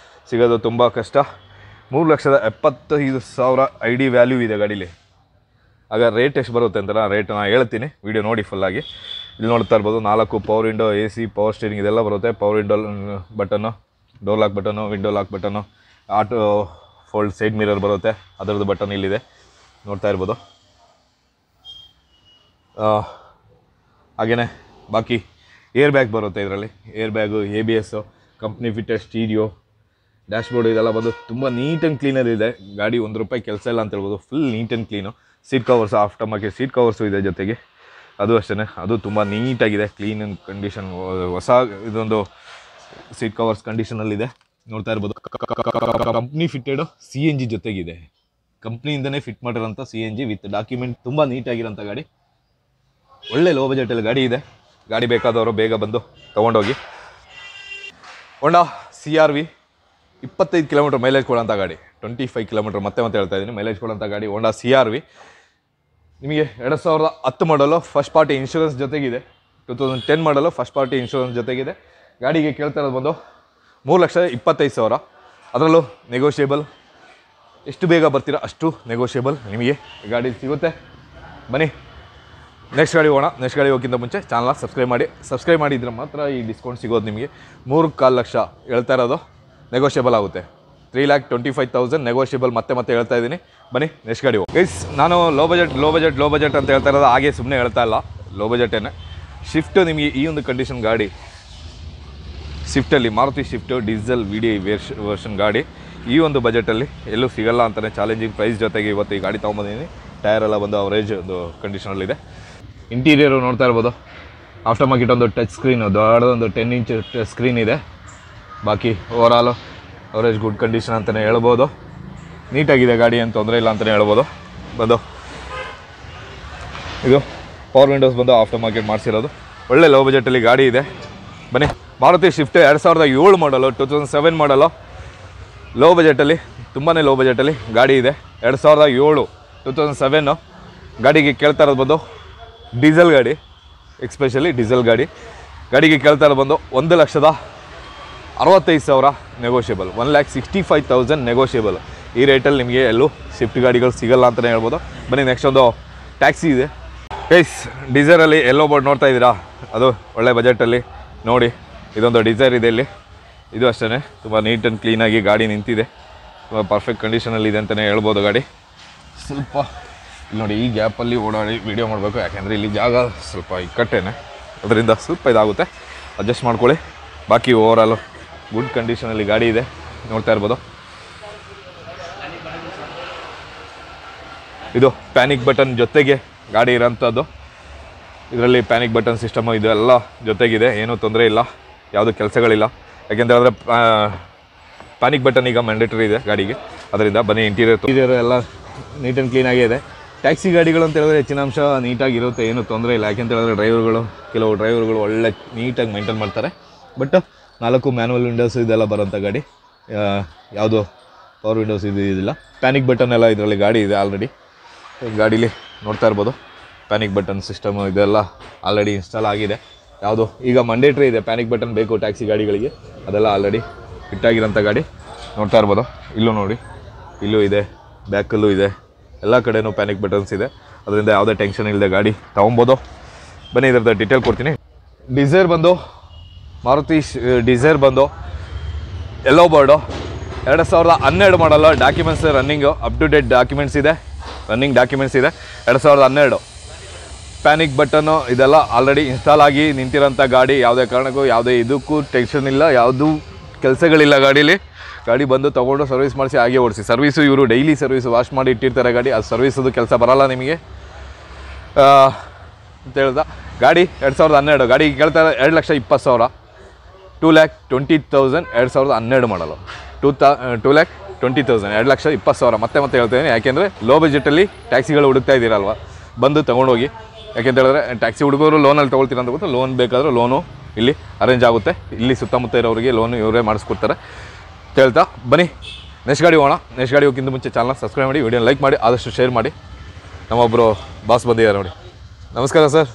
ಸಿಗೋದು ತುಂಬ ಕಷ್ಟ. 3,75,000 ID ವ್ಯಾಲ್ಯೂ ಇದೆ ಗಾಡೀಲಿ. ಆಗ ರೇಟ್ ಎಷ್ಟು ಬರುತ್ತೆ ಅಂತ ರೇಟ್ ನಾನು ಹೇಳ್ತೀನಿ, ವಿಡಿಯೋ ನೋಡಿ ಫುಲ್ಲಾಗಿ. ಇಲ್ಲಿ ನೋಡ್ತಾ ಇರ್ಬೋದು 4 power window, AC, power steering ಇದೆಲ್ಲ ಬರುತ್ತೆ. Power window button, door lock button, window lock button, auto fold side mirror ಬರುತ್ತೆ, ಅದರದ್ದು ಬಟನ್ ಇಲ್ಲಿದೆ ನೋಡ್ತಾ ಇರ್ಬೋದು. ಹಾಗೆಯೇ ಬಾಕಿ ಏರ್ ಬ್ಯಾಗ್ ಬರುತ್ತೆ ಇದರಲ್ಲಿ. Air bag, ABS, company fitted stereo, dashboard ಇದೆಲ್ಲ ಬಂದು ತುಂಬ ನೀಟ್ ಆ್ಯಂಡ್ ಕ್ಲೀನಲ್ಲಿ ಇದೆ. ಗಾಡಿ ₹1 ಕೆಲಸ ಇಲ್ಲ ಅಂತ ಹೇಳ್ಬೋದು. Full neat and clean. Seat covers, after market seat covers ಇದೆ ಜೊತೆಗೆ. ಅದು ಅಷ್ಟೇ, ಅದು ತುಂಬ ನೀಟಾಗಿದೆ, ಕ್ಲೀನ್ ಆ್ಯಂಡ್ ಕಂಡೀಷನ್. ಹೊಸ ಇದೊಂದು ಸೀಟ್ ಕವರ್ಸ್ ಕಂಡೀಷನಲ್ಲಿದೆ, ನೋಡ್ತಾ ಇರ್ಬೋದು. Company ಫಿಟ್ಟೆಡು CNG ಜೊತೆಗಿದೆ. ಕಂಪ್ನಿಯಿಂದನೇ ಫಿಟ್ ಮಾಡಿರೋಂಥ CNG ವಿತ್ ಡಾಕ್ಯುಮೆಂಟ್. ತುಂಬ ನೀಟಾಗಿರೋಂಥ ಗಾಡಿ, ಒಳ್ಳೆ ಲೋ ಬಜೆಟಲ್ಲಿ ಗಾಡಿ ಇದೆ. ಗಾಡಿ ಬೇಕಾದವರು ಬೇಗ ಬಂದು ತೊಗೊಂಡೋಗಿ. ಹೋಂಡಾ CR-V 25 ಕಿಲೋಮೀಟರ್ ಮೈಲೇಜ್ ಕೊಡೋಂಥ ಗಾಡಿ. 25 ಕಿಲೋಮೀಟರ್ ಮತ್ತೆ ಹೇಳ್ತಾ ಇದ್ದೀನಿ, ಮೈಲೇಜ್ ಕೊಡೋಂಥ ಗಾಡಿ ಹೋಂಡಾ CR-V. ನಿಮಗೆ 2010 ಮಾಡಲು ಫಸ್ಟ್ ಪಾರ್ಟಿ ಇನ್ಶೂರೆನ್ಸ್ ಜೊತೆಗಿದೆ. 2010 ಮಾಡಲು ಫಸ್ಟ್ ಪಾರ್ಟಿ ಇನ್ಶೂರೆನ್ಸ್ ಜೊತೆಗಿದೆ. ಗಾಡಿಗೆ ಕೇಳ್ತಾ ಇರೋದು ಬಂದು 3,25,000. ಅದರಲ್ಲೂ ನೆಗೋಷಿಯೇಬಲ್. ಎಷ್ಟು ಬೇಗ ಬರ್ತೀರಾ ಅಷ್ಟು ನೆಗೋಷಿಯೇಬಲ್ ನಿಮಗೆ ಗಾಡಿ ಸಿಗುತ್ತೆ. ಬನ್ನಿ ನೆಕ್ಸ್ಟ್ ಗಾಡಿ ಹೋಗೋಣ. ನೆಕ್ಸ್ಟ್ ಗಾಡಿ ಹೋಗೋಕ್ಕಿಂತ ಮುಂಚೆ ಚಾನಲ್ನ ಸಬ್ಸ್ಕ್ರೈಬ್ ಮಾಡಿದ್ರೆ ಮಾತ್ರ ಈ ಡಿಸ್ಕೌಂಟ್ ಸಿಗೋದು ನಿಮಗೆ. 3.25 ಲಕ್ಷ ಹೇಳ್ತಾ ಇರೋದು, ನೆಗೋಷಿಯೇಬಲ್ ಆಗುತ್ತೆ. 3,25,000 ನೆಗೋಷಿಯೇಬಲ್ ಮತ್ತೆ ಹೇಳ್ತಾ ಇದ್ದೀನಿ. ಬನ್ನಿ ನೆಕ್ಸ್ಟ್ ಗಾಡಿ ಹೋಗಿ. ಗೈಸ್, ನಾನು ಲೋ ಬಜೆಟ್ ಅಂತ ಹೇಳ್ತಾ ಇರೋದು ಹಾಗೆ ಸುಮ್ಮನೆ ಹೇಳ್ತಾ ಇಲ್ಲ, ಲೋ ಬಜೆಟೇನೆ. ಶಿಫ್ಟು ನಿಮಗೆ ಈ ಒಂದು ಕಂಡೀಷನ್ ಗಾಡಿ, ಸ್ವಿಫ್ಟಲ್ಲಿ Maruti Swift diesel VDI version ಗಾಡಿ ಈ ಒಂದು ಬಜೆಟಲ್ಲಿ ಎಲ್ಲೂ ಸಿಗಲ್ಲ ಅಂತಲೇ ಚಾಲೆಂಜಿಂಗ್ ಪ್ರೈಸ್ ಜೊತೆಗೆ ಇವತ್ತು ಈ ಗಾಡಿ ತೊಗೊಂಬಂದಿದ್ದೀನಿ. ಟೈರ್ ಎಲ್ಲ ಬಂದು ಅವರೇಜ್ ಒಂದು ಕಂಡೀಷನಲ್ಲಿದೆ. ಇಂಟೀರಿಯರು ನೋಡ್ತಾ ಇರ್ಬೋದು. ಆಫ್ಟರ್ ಮಾರ್ಕೆಟ್ ಒಂದು ಟಚ್ ಸ್ಕ್ರೀನು, ದೊಡ್ಡದೊಂದು 10 ಇಂಚ್ ಟಚ್ ಸ್ಕ್ರೀನ್ ಇದೆ. ಬಾಕಿ ಓವರಾಲು ಅವರೇಜ್ ಗುಡ್ ಕಂಡೀಷನ್ ಅಂತಲೇ ಹೇಳ್ಬೋದು. ನೀಟಾಗಿದೆ ಗಾಡಿ, ಏನು ತೊಂದರೆ ಇಲ್ಲ ಅಂತಲೇ ಹೇಳ್ಬೋದು. ಬಂದು ಇದು ಪವರ್ ವಿಂಡೋಸ್ ಬಂದು ಆಫ್ಟರ್ ಮಾರ್ಕೆಟ್ ಮಾಡಿಸಿರೋದು. ಒಳ್ಳೆ ಲೋ ಬಜೆಟಲ್ಲಿ ಗಾಡಿ ಇದೆ. ಬನ್ನಿ, ಮಾರುತಿ ಶಿಫ್ಟ್ 2007 ಮಾಡಲು, 2007 ಮಾಡಲು, ಲೋ ಬಜೆಟಲ್ಲಿ, ತುಂಬಾ ಲೋ ಬಜೆಟಲ್ಲಿ ಗಾಡಿ ಇದೆ. 2007 2007 ಗಾಡಿಗೆ ಕೇಳ್ತಾ ಇರೋದು ಬಂದು ಡೀಸೆಲ್ ಗಾಡಿ, ಎಕ್ಸ್ಪೆಷಲಿ ಡೀಸೆಲ್ ಗಾಡಿ. ಗಾಡಿಗೆ ಕೇಳ್ತಾ ಇರೋದು ಬಂದು 1,65,000 ನೆಗೋಷಿಯಬಲ್. 1,65,000 ನೆಗೋಷಿಯಬಲ್. ಈ ರೇಟಲ್ಲಿ ನಿಮಗೆ ಎಲ್ಲೂ ಶಿಫ್ಟ್ ಗಾಡಿಗಳು ಸಿಗಲ್ಲ ಅಂತಲೇ ಹೇಳ್ಬೋದು. ಬನ್ನಿ ನೆಕ್ಸ್ಟ್ ಒಂದು ಟ್ಯಾಕ್ಸಿ ಇದೆ. ಗೈಸ್, ಡಿಸೈರಲ್ಲಿ ಎಲ್ಲೋ ಬೋರ್ಡ್ ನೋಡ್ತಾ ಇದ್ದೀರಾ, ಅದು ಒಳ್ಳೆ ಬಜೆಟಲ್ಲಿ ನೋಡಿ. ಇದೊಂದು ಡಿಸೈರ್ ಇದೆ ಇಲ್ಲಿ. ಇದು ಅಷ್ಟೇ, ತುಂಬ ನೀಟ್ ಆ್ಯಂಡ್ ಕ್ಲೀನಾಗಿ ಗಾಡಿ ನಿಂತಿದೆ. ತುಂಬ ಪರ್ಫೆಕ್ಟ್ ಕಂಡೀಷನಲ್ಲಿದೆ ಅಂತಲೇ ಹೇಳ್ಬೋದು ಗಾಡಿ. ಸ್ವಲ್ಪ ಇಲ್ಲಿ ನೋಡಿ, ಈ ಗ್ಯಾಪಲ್ಲಿ ಓಡಾಡಿ ವೀಡಿಯೋ ಮಾಡಬೇಕು, ಯಾಕೆಂದರೆ ಇಲ್ಲಿ ಜಾಗ ಸ್ವಲ್ಪ ಇಕ್ಕಟ್ಟೇನೆ, ಅದರಿಂದ ಸ್ವಲ್ಪ ಇದಾಗುತ್ತೆ, ಅಡ್ಜಸ್ಟ್ ಮಾಡ್ಕೊಳ್ಳಿ. ಬಾಕಿ ಓವರಾಲು ಗುಡ್ ಕಂಡೀಷನಲ್ಲಿ ಗಾಡಿ ಇದೆ, ನೋಡ್ತಾ ಇರ್ಬೋದು. ಇದು ಪ್ಯಾನಿಕ್ ಬಟನ್ ಜೊತೆಗೆ ಗಾಡಿ ಇರೋಂಥದ್ದು. ಇದರಲ್ಲಿ ಪ್ಯಾನಿಕ್ ಬಟನ್ ಸಿಸ್ಟಮು ಇದೆಲ್ಲ ಜೊತೆಗಿದೆ, ಏನೂ ತೊಂದರೆ ಇಲ್ಲ, ಯಾವುದೂ ಕೆಲಸಗಳಿಲ್ಲ. ಯಾಕೆಂತ ಹೇಳಿದ್ರೆ ಪ್ಯಾನಿಕ್ ಬಟನ್ ಈಗ ಮ್ಯಾಂಡೇಟರಿ ಇದೆ ಗಾಡಿಗೆ. ಅದರಿಂದ ಬನ್ನಿ, ಇಂಟೀರಿಯರ್ ಎಲ್ಲ ನೀಟ್ ಆ್ಯಂಡ್ ಕ್ಲೀನಾಗೇ ಇದೆ. ಟ್ಯಾಕ್ಸಿ ಗಾಡಿಗಳು ಅಂತ ಹೇಳಿದ್ರೆ ಹೆಚ್ಚಿನ ಅಂಶ ನೀಟಾಗಿರುತ್ತೆ, ಏನೂ ತೊಂದರೆ ಇಲ್ಲ. ಯಾಕೆಂತ ಹೇಳಿದ್ರೆ ಕೆಲವು ಡ್ರೈವರ್ಗಳು ಒಳ್ಳೆ ನೀಟಾಗಿ ಮೇಂಟೈನ್ ಮಾಡ್ತಾರೆ. ಬಟ್ 4 ಮ್ಯಾನುವಲ್ ವಿಂಡೋಸ್ ಇದೆಲ್ಲ ಬರೋಂಥ ಗಾಡಿ, ಯಾವುದು ಪವರ್ ವಿಂಡೋಸ್ ಇದಿಲ್ಲ. ಪ್ಯಾನಿಕ್ ಬಟನ್ ಎಲ್ಲ ಇದರಲ್ಲಿ ಗಾಡಿ ಇದೆ ಆಲ್ರೆಡಿ. ಗಾಡೀಲಿ ನೋಡ್ತಾ ಇರ್ಬೋದು, ಪ್ಯಾನಿಕ್ ಬಟನ್ ಸಿಸ್ಟಮು ಇದೆಲ್ಲ ಆಲ್ರೆಡಿ ಇನ್ಸ್ಟಾಲ್ ಆಗಿದೆ. ಯಾವುದು ಈಗ ಮಂಡೇಟ್ರಿ ಇದೆ, ಪ್ಯಾನಿಕ್ ಬಟನ್ ಬೇಕು ಟ್ಯಾಕ್ಸಿ ಗಾಡಿಗಳಿಗೆ, ಅದೆಲ್ಲ ಆಲ್ರೆಡಿ ಫಿಟ್ಟಾಗಿರೋಂಥ ಗಾಡಿ ನೋಡ್ತಾ ಇರ್ಬೋದು. ಇಲ್ಲೂ ನೋಡಿ, ಇಲ್ಲೂ ಇದೆ, ಬ್ಯಾಕಲ್ಲೂ ಇದೆ, ಎಲ್ಲ ಕಡೆಯೂ ಪ್ಯಾನಿಕ್ ಬಟನ್ಸ್ ಇದೆ. ಅದರಿಂದ ಯಾವುದೇ ಟೆನ್ಷನ್ ಇಲ್ಲದೆ ಗಾಡಿ ತೊಗೊಬೋದು. ಬನ್ನಿ, ಇದರದ್ದು ಡೀಟೇಲ್ ಕೊಡ್ತೀನಿ. ಡಿಸೈರ್ ಬಂದು ಮಾರುತಿ ಡಿಸೈರ್ ಬಂದು ಎಲ್ಲೋ ಬೋರ್ಡು 2012 ಮಾಡಲ್ಲ. Documents running, up to date documents ಇದೆ, ರನ್ನಿಂಗ್ ಡಾಕ್ಯುಮೆಂಟ್ಸ್ ಇದೆ. 2012 ಪ್ಯಾನಿಕ್ ಬಟನ್ನು ಇದೆಲ್ಲ ಆಲ್ರೆಡಿ ಇನ್ಸ್ಟಾಲ್ ಆಗಿ ನಿಂತಿರೋಂಥ ಗಾಡಿ. ಯಾವುದೇ ಕಾರಣಕ್ಕೂ ಯಾವುದೇ ಇದಕ್ಕೂ ಟೆನ್ಷನ್ ಇಲ್ಲ, ಯಾವುದೂ ಕೆಲಸಗಳಿಲ್ಲ ಗಾಡೀಲಿ. ಗಾಡಿ ಬಂದು ತೊಗೊಂಡು ಸರ್ವಿಸ್ ಮಾಡಿಸಿ ಹಾಗೆ ಓಡಿಸಿ. ಸರ್ವಿಸು ಇವರು ಡೈಲಿ ಸರ್ವಿಸ್ ವಾಶ್ ಮಾಡಿ ಇಟ್ಟಿರ್ತಾರೆ ಗಾಡಿ, ಅದು ಸರ್ವಿಸದು ಕೆಲಸ ಬರೋಲ್ಲ ನಿಮಗೆ ಅಂತ ಹೇಳ್ದ. ಗಾಡಿ 2012 ಗಾಡಿಗೆ ಕೇಳ್ತಾರೆ 2,20,000, 2,20,000. 2012 ಮಾಡಲು 2,20,000, 2,20,000 ಮತ್ತೆ ಹೇಳ್ತಾಯಿದ್ದೀನಿ. ಯಾಕೆಂದರೆ ಲೋ ಬಜೆಟಲ್ಲಿ ಟ್ಯಾಕ್ಸಿಗಳು ಹುಡುಕ್ತಾ ಇದ್ದೀರಲ್ವ, ಬಂದು ತೊಗೊಂಡೋಗಿ. ಯಾಕೆಂತ ಹೇಳಿದ್ರೆ ಟ್ಯಾಕ್ಸಿ ಹುಡುಗರು ಲೋನಲ್ಲಿ ತೊಗೊಳ್ತೀರ ಅಂತ ಗೊತ್ತು. ಲೋನ್ ಬೇಕಾದರೂ ಲೋನು ಇಲ್ಲಿ ಅರೇಂಜ್ ಆಗುತ್ತೆ. ಇಲ್ಲಿ ಸುತ್ತಮುತ್ತ ಇರೋರಿಗೆ ಲೋನು ಇವರೇ ಮಾಡಿಸ್ಕೊಡ್ತಾರೆ ಅಂತ ಹೇಳ್ತಾ ಬನ್ನಿ ನೆಕ್ಸ್ಟ್ ಗಾಡಿ ಹೋಗೋಣ. ನೆಕ್ಸ್ಟ್ ಗಾಡಿ ಹೋಗಿಂತ ಮುಂಚೆ ಚಾನಲ್ನ ಸಬ್ಸ್ಕ್ರೈಬ್ ಮಾಡಿ, ವಿಡಿಯೋನ ಲೈಕ್ ಮಾಡಿ, ಆದಷ್ಟು ಶೇರ್ ಮಾಡಿ. ನಮ್ಮೊಬ್ಬರು ಬಾಸ್ ಬಂದಿದ್ದಾರೆ ನೋಡಿ. ನಮಸ್ಕಾರ ಸರ್,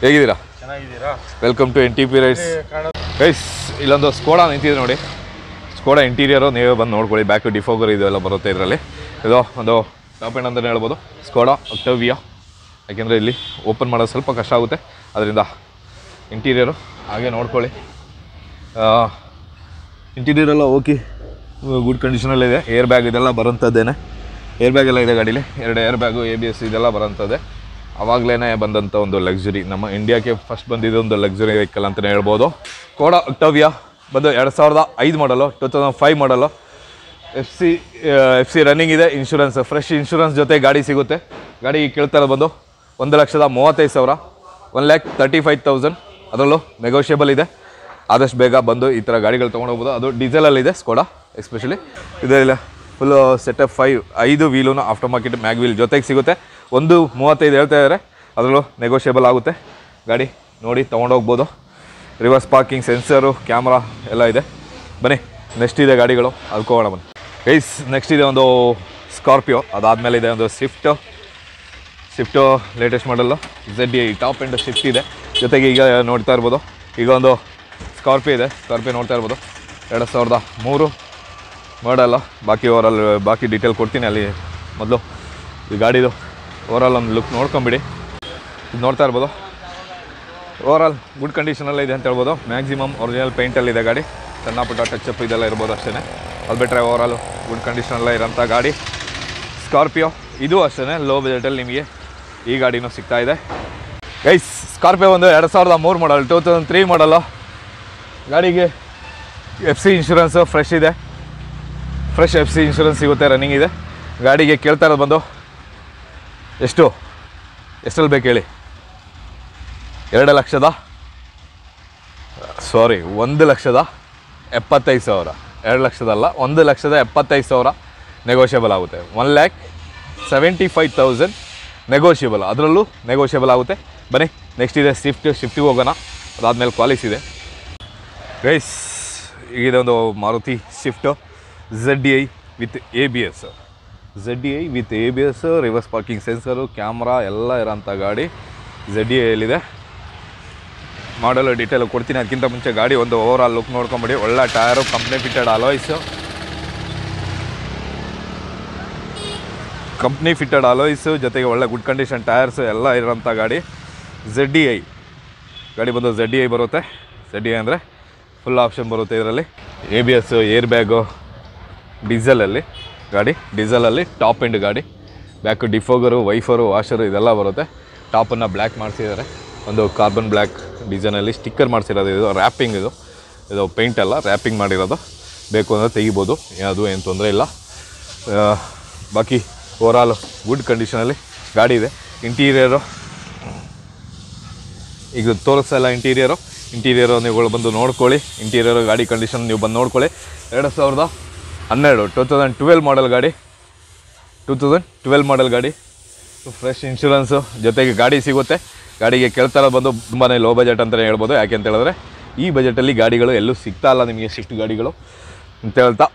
ಹೇಗಿದ್ದೀರಾ? ಚೆನ್ನಾಗಿದ್ದೀರಾ? Welcome to NTP rides. Guys, ಇಲ್ಲೊಂದು ಸ್ಕೋಡಾ ನಿಂತಿದೆ ನೋಡಿ. ಸ್ಕೋಡಾ ಇಂಟೀರಿಯರು ನೀವೇ ಬಂದು ನೋಡ್ಕೊಳ್ಳಿ. ಬ್ಯಾಕ್ ಡಿಫೋಗರ್ ಇದೆಲ್ಲ ಬರುತ್ತೆ ಇದರಲ್ಲಿ. ಇದು ಒಂದು ಟಾಪ್ ಎಂಡ್ ಅಂತಲೇ ಹೇಳ್ಬೋದು, ಸ್ಕೋಡಾ ಅಕ್ಟೋವಿಯಾ. ಯಾಕೆಂದರೆ ಇಲ್ಲಿ ಓಪನ್ ಮಾಡೋದು ಸ್ವಲ್ಪ ಕಷ್ಟ ಆಗುತ್ತೆ, ಅದರಿಂದ ಇಂಟೀರಿಯರು ಹಾಗೆ ನೋಡ್ಕೊಳ್ಳಿ. ಇಂಟೀರಿಯರೆಲ್ಲ ಓಕೆ, ಗುಡ್ ಕಂಡೀಷನಲ್ಲಿದೆ. ಏರ್ ಬ್ಯಾಗ್ ಇದೆಲ್ಲ ಬರೋಂಥದ್ದೇನೆ. ಏರ್ ಬ್ಯಾಗ್ ಎಲ್ಲ ಇದೆ ಗಾಡೀಲಿ, 2 ಏರ್ ಬ್ಯಾಗು, ABS ಇದೆಲ್ಲ ಬರೋಂಥದ್ದೇ. ಆವಾಗಲೇ ಬಂದಂಥ ಒಂದು ಲಕ್ಸುರಿ, ನಮ್ಮ ಇಂಡಿಯಾಕ್ಕೆ ಫಸ್ಟ್ ಬಂದಿದ್ದು ಒಂದು ಲಕ್ಸುರಿ ವೆಹಿಕಲ್ ಅಂತಲೇ ಹೇಳ್ಬೋದು. ಸ್ಕೋಡಾ ಅಕ್ಟೋವಿಯಾ ಬಂದು 2005 ಮಾಡಲು, 2005 ಮಾಡಲು. ಎಫ್ ಸಿ ರನ್ನಿಂಗ್ ಇದೆ. ಇನ್ಶೂರೆನ್ಸ್ ಫ್ರೆಶ್ ಇನ್ಶೂರೆನ್ಸ್ ಜೊತೆ ಗಾಡಿ ಸಿಗುತ್ತೆ. ಗಾಡಿ ಕೇಳ್ತಾ ಇರೋದು ಬಂದು 1,35,000, 1,35,000. ಅದರಲ್ಲೂ ನೆಗೋಷಿಯಬಲ್ ಇದೆ. ಆದಷ್ಟು ಬೇಗ ಬಂದು ಈ ಥರ ಗಾಡಿಗಳು ತೊಗೊಂಡೋಗ್ಬೋದು. ಅದು ಡೀಸೆಲಲ್ಲಿದೆ ಸ್ಕೋಡಾ ಎಸ್ಪೆಷಲಿ. ಇದೆಲ್ಲ ಫುಲ್ಲು ಸೆಟಪ್ 5 ವೀಲೂ ಆಫ್ಟರ್ ಮಾರ್ಕೆಟ್ ಮ್ಯಾಗ್ ವೀಲ್ ಜೊತೆಗೆ ಸಿಗುತ್ತೆ. 1,35 ಹೇಳ್ತಾ ಇದ್ದಾರೆ. ಅದರಲ್ಲೂ ನೆಗೋಷಿಯಬಲ್ ಆಗುತ್ತೆ. ಗಾಡಿ ನೋಡಿ ತೊಗೊಂಡೋಗ್ಬೋದು. ರಿವರ್ಸ್ ಪಾರ್ಕಿಂಗ್ ಸೆನ್ಸರು, ಕ್ಯಾಮ್ರಾ ಎಲ್ಲ ಇದೆ. ಬನ್ನಿ ನೆಕ್ಸ್ಟ್ ಇದೆ ಗಾಡಿಗಳು, ಅದಕ್ಕೋಗೋಣ ಬನ್ನಿ ಗೈಸ್. ನೆಕ್ಸ್ಟ್ ಇದೆ ಒಂದು ಸ್ಕಾರ್ಪಿಯೋ. ಅದಾದಮೇಲೆ ಇದೆ ಒಂದು Swift latest model ZDI top end Swift ಇದೆ. ಜೊತೆಗೆ ಈಗ ನೋಡ್ತಾ ಇರ್ಬೋದು, ಈಗ ಒಂದು ಸ್ಕಾರ್ಪಿಯೋ ಇದೆ. ಸ್ಕಾರ್ಪಿಯೋ ನೋಡ್ತಾ ಇರ್ಬೋದು, 2003 ಮಾಡಲ್ಲ. ಬಾಕಿ ಡೀಟೇಲ್ ಕೊಡ್ತೀನಿ. ಅಲ್ಲಿ ಮೊದಲು ಈ ಗಾಡಿದು ಓವರಾಲ್ ಒಂದು ಲುಕ್ ನೋಡ್ಕೊಂಬಿಡಿ. ಇದು ನೋಡ್ತಾ ಇರ್ಬೋದು, ಓವರಾಲ್ ಗುಡ್ ಕಂಡೀಷನಲ್ಲೇ ಇದೆ ಅಂತ ಹೇಳ್ಬೋದು. ಮ್ಯಾಕ್ಸಿಮಮ್ ಒರಿಜಿನಲ್ ಪೇಂಟಲ್ಲಿದೆ ಗಾಡಿ. ಸಣ್ಣ ಪುಟ್ಟ ಟಚಪ್ ಇದೆಲ್ಲ ಇರ್ಬೋದು ಅಷ್ಟೇ. ಅದು ಬಿಟ್ಟರೆ ಓವರಾಲು ಗುಡ್ ಕಂಡೀಷನಲ್ಲೇ ಇರೋಂಥ ಗಾಡಿ ಸ್ಕಾರ್ಪಿಯೋ. ಇದು ಅಷ್ಟೇ ಲೋ ಬಜೆಟಲ್ಲಿ ನಿಮಗೆ ಈ ಗಾಡಿನೂ ಸಿಗ್ತಾ ಇದೆ ಗೈಸ್. ಸ್ಕಾರ್ಪಿಯೋ ಒಂದು 2003 ಮಾಡಲ್, 2003 ಮಾಡಲು. ಗಾಡಿಗೆ FC ಇನ್ಶೂರೆನ್ಸು ಫ್ರೆಶ್ ಇದೆ. ಫ್ರೆಶ್ FC ಇನ್ಶೂರೆನ್ಸ್ ಸಿಗುತ್ತೆ, ರನ್ನಿಂಗ್ ಇದೆ. ಗಾಡಿಗೆ ಕೇಳ್ತಾ ಇರೋದು ಬಂದು ಎಷ್ಟಲ್ಲಿ ಬೇಕು ಹೇಳಿ? 1,75,000 2 ಲಕ್ಷದಲ್ಲ, 1,75,000 ನೆಗೋಷಿಯಬಲ್ ಆಗುತ್ತೆ. 1,75,000 ನೆಗೋಷಿಯಬಲ್, ಅದರಲ್ಲೂ ನೆಗೋಷಿಯಬಲ್ ಆಗುತ್ತೆ. ಬನ್ನಿ ನೆಕ್ಸ್ಟ್ ಇದೆ ಸ್ವಿಫ್ಟಿಗೆ ಹೋಗೋಣ. ಅದಾದಮೇಲೆ ಕ್ವಾಲಿಸ್ ಇದೆ ಗೈಸ್. ಈಗಿದೆ ಒಂದು Maruti Swift ZDI with ABS, reverse parking sensor, camera ಎಲ್ಲ ಇರೋಂಥ ಗಾಡಿ ZDIಯಲ್ಲಿದೆ. ಮಾಡಲು ಡೀಟೇಲ್ ಕೊಡ್ತೀನಿ. ಅದಕ್ಕಿಂತ ಮುಂಚೆ ಗಾಡಿ ಒಂದು ಓವರಾಲ್ ಲುಕ್ ನೋಡ್ಕೊಂಬಿಡಿ. ಒಳ್ಳೆ ಟಯರು, ಕಂಪ್ನಿ ಫಿಟ್ಟೆಡ್ ಅಲಾಯ್ಸು ಜೊತೆಗೆ ಒಳ್ಳೆ ಗುಡ್ ಕಂಡೀಷನ್ ಟಯರ್ಸು ಎಲ್ಲ ಇರೋಂಥ ಗಾಡಿ ZDI. ಗಾಡಿ ಬಂದು ZDI ಬರುತ್ತೆ. ZDI ಅಂದರೆ ಫುಲ್ ಆಪ್ಷನ್ ಬರುತ್ತೆ. ಇದರಲ್ಲಿ ABS, ಏರ್ ಬ್ಯಾಗು, ಡೀಸೆಲಲ್ಲಿ ಟಾಪ್ ಎಂಡ್ ಗಾಡಿ. ಬ್ಯಾಕು ಡಿಫೋಗರು, ವೈಫರು, ವಾಷರು ಇದೆಲ್ಲ ಬರುತ್ತೆ. ಟಾಪನ್ನು ಬ್ಲ್ಯಾಕ್ ಮಾಡಿಸಿದ್ದಾರೆ. ಒಂದು ಕಾರ್ಬನ್ ಬ್ಲ್ಯಾಕ್ ಡಿಸೈನಲ್ಲಿ ಸ್ಟಿಕ್ಕರ್ ಮಾಡಿಸಿರೋದು. ಇದು ರ್ಯಾಪಿಂಗ್, ಇದು ಪೇಂಟ್ ಅಲ್ಲ, ರ್ಯಾಪಿಂಗ್ ಮಾಡಿರೋದು. ಬೇಕು ಅಂದರೆ ತೆಗಿಬೋದು, ಏನು ತೊಂದರೆ ಇಲ್ಲ. ಬಾಕಿ ಓವರಾಲು ಗುಡ್ ಕಂಡೀಷನಲ್ಲಿ ಗಾಡಿ ಇದೆ. ಇಂಟೀರಿಯರು ಈಗ ತೋರಿಸಲ್ಲ. ಇಂಟೀರಿಯರು ನೀವು ಬಂದು ನೋಡ್ಕೊಳ್ಳಿ. ಇಂಟೀರಿಯರು ಗಾಡಿ ಕಂಡೀಷನ್ ನೀವು ಬಂದು ನೋಡ್ಕೊಳ್ಳಿ. 2012 ಮಾಡಲ್ ಗಾಡಿ. 2012 ಮಾಡಲ್ ಗಾಡಿ. ಫ್ರೆಶ್ ಇನ್ಶೂರೆನ್ಸು ಜೊತೆಗೆ ಗಾಡಿ ಸಿಗುತ್ತೆ. ಗಾಡಿಗೆ ಕೇಳ್ತಾರ ಬಂದು ತುಂಬಾ ಲೋ ಬಜೆಟ್ ಅಂತಲೇ ಹೇಳ್ಬೋದು. ಯಾಕೆ ಅಂತ ಹೇಳಿದ್ರೆ ಈ ಬಜೆಟಲ್ಲಿ ಗಾಡಿಗಳು ಎಲ್ಲೂ ಸಿಗ್ತಾ ಇಲ್ಲ ನಿಮಗೆ, ಶಿಫ್ಟ್ ಗಾಡಿಗಳು ಅಂತ ಹೇಳ್ತಾ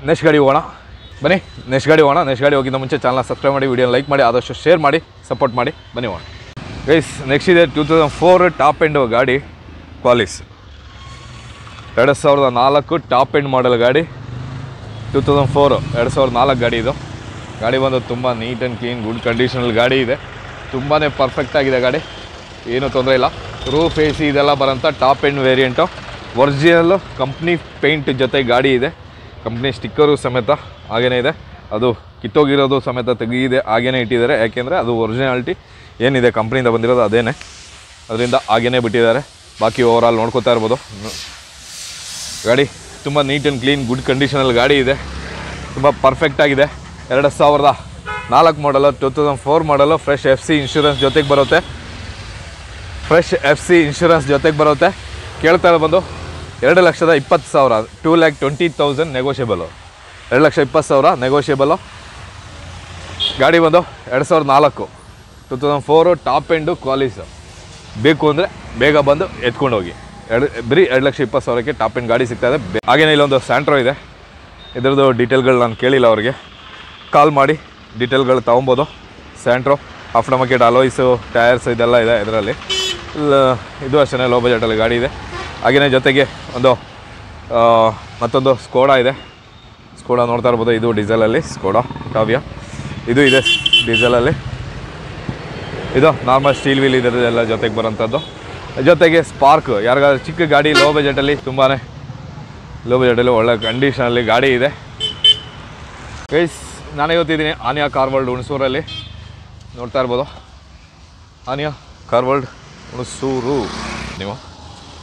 ನೆಕ್ಸ್ಟ್ ಗಾಡಿ ಹೋಗೋಣ. ಬನ್ನಿ ನೆಕ್ಸ್ಟ್ ಗಾಡಿ ಹೋಗಿದ್ದ ಮುಂಚೆ ಚಾನಲ್ನ ಸಬ್ಸ್ಕ್ರೈಬ್ ಮಾಡಿ, ವಿಡಿಯೋನ ಲೈಕ್ ಮಾಡಿ, ಆದಷ್ಟು ಶೇರ್ ಮಾಡಿ, ಸಪೋರ್ಟ್ ಮಾಡಿ. ಬನ್ನಿ ಹೋಗೋಣ ಗೈಸ್. ನೆಕ್ಸ್ಟ್ ಇದೆ 2004 ಟಾಪ್ ಎಂಡ್ ಗಾಡಿ ಕ್ವಾಲಿಸ್. 2004 ಟಾಪ್ ಎಂಡ್ ಮಾಡಲ್ ಗಾಡಿ. 2004 ಗಾಡಿ ಇದು. ಗಾಡಿ ಬಂದು ತುಂಬ ನೀಟ್ ಆ್ಯಂಡ್ ಕ್ಲೀನ್ ಗುಡ್ ಕಂಡೀಷನಲ್ಲಿ ಗಾಡಿ ಇದೆ. ತುಂಬಾ ಪರ್ಫೆಕ್ಟಾಗಿದೆ ಗಾಡಿ, ಏನೂ ತೊಂದರೆ ಇಲ್ಲ. ರೂಫ್ AC ಇದೆಲ್ಲ ಬರೋಂಥ top end variant. Original company paint ಜೊತೆ ಗಾಡಿ ಇದೆ. ಕಂಪ್ನಿ ಸ್ಟಿಕ್ಕರು ಸಮೇತ ಹಾಗೇ ಇದೆ. ಅದು ಕಿತ್ತೋಗಿರೋದು ಸಮೇತ ತೆಗಿದೆ, ಹಾಗೇ ಇಟ್ಟಿದ್ದಾರೆ. ಯಾಕೆಂದರೆ ಅದು ಒರಿಜಿನಾಲಿಟಿ ಏನಿದೆ ಕಂಪ್ನಿಯಿಂದ ಬಂದಿರೋದು ಅದೇನೆ, ಅದರಿಂದ ಹಾಗೇ ಬಿಟ್ಟಿದ್ದಾರೆ. ಬಾಕಿ ಓವರಾಲ್ ನೋಡ್ಕೋತಾ ಇರ್ಬೋದು. ಗಾಡಿ ತುಂಬ ನೀಟ್ ಆ್ಯಂಡ್ ಕ್ಲೀನ್ ಗುಡ್ ಕಂಡೀಷನಲ್ಲಿ ಗಾಡಿ ಇದೆ. ತುಂಬ ಪರ್ಫೆಕ್ಟಾಗಿದೆ. 2004 ಮಾಡಲು, 2004 ಮಾಡಲು. ಫ್ರೆಶ್ FC ಇನ್ಶೂರೆನ್ಸ್ ಜೊತೆಗೆ ಬರುತ್ತೆ. ಕೇಳ್ತಾ ಬಂದು 2,20,000, 2,20,000 ನೆಗೋಷಿಯಬಲು. 2,20,000 ನೆಗೋಷಿಯಬಲು. ಗಾಡಿ ಬಂದು 2004 ಟಾಪ್ ಎಂಡು ಕ್ವಾಲಿಸು. ಬೇಕು ಅಂದರೆ ಬೇಗ ಬಂದು ಎತ್ಕೊಂಡು ಹೋಗಿ. ಬರೀ 2,20,000ಕ್ಕೆ ಟಾಪ್ ಎಂಡ್ ಗಾಡಿ ಸಿಗ್ತಾಯಿದೆ. ಹಾಗೇನೇ ಇಲ್ಲೊಂದು ಸ್ಯಾಂಟ್ರೋ ಇದೆ. ಇದರದ್ದು ಡೀಟೇಲ್ಗಳು ನಾನು ಕೇಳಿಲ್ಲ, ಅವ್ರಿಗೆ ಕಾಲ್ ಮಾಡಿ ಡೀಟೇಲ್ಗಳು ತೊಗೊಬೋದು. Santro after market alloys, tyres ಇದೆಲ್ಲ ಇದೆ ಇದರಲ್ಲಿ. ಇದು ಅಷ್ಟೇ ಲೋ ಬಜೆಟಲ್ಲಿ ಗಾಡಿ ಇದೆ. ಹಾಗೆಯೇ ಜೊತೆಗೆ ಮತ್ತೊಂದು ಸ್ಕೋಡಾ ಇದೆ. ಸ್ಕೋಡಾ ನೋಡ್ತಾ ಇರ್ಬೋದು. ಇದು ಡೀಸೆಲಲ್ಲಿ ಸ್ಕೋಡಾ ಕಾವ್ಯ. ಇದು ಇದೆ ಡೀಸೆಲಲ್ಲಿ. ಇದು ನಾರ್ಮಲ್ ಸ್ಟೀಲ್ ವೀಲ್ ಇದೆಲ್ಲ ಜೊತೆಗೆ ಬರೋಂಥದ್ದು. ಜೊತೆಗೆ ಸ್ಪಾರ್ಕ್, ಯಾರಿಗಾದ್ರೂ ಚಿಕ್ಕ ಗಾಡಿ ಲೋ ಬಜೆಟಲ್ಲಿ, ತುಂಬಾ ಲೋ ಬಜೆಟಲ್ಲಿ ಒಳ್ಳೆ ಕಂಡೀಷನಲ್ಲಿ ಗಾಡಿ ಇದೆ ಗೈಸ್. ನಾನೇ ಗೊತ್ತಿದ್ದೀನಿ ಆನಿಯಾ ಕಾರ್ ವರ್ಲ್ಡ್ ಹುಣಸೂರಲ್ಲಿ. ನೋಡ್ತಾ ಇರ್ಬೋದು ಆನಿಯಾ ಕಾರ್ ವರ್ಲ್ಡ್ ಹುಣಸೂರು ನೀವು.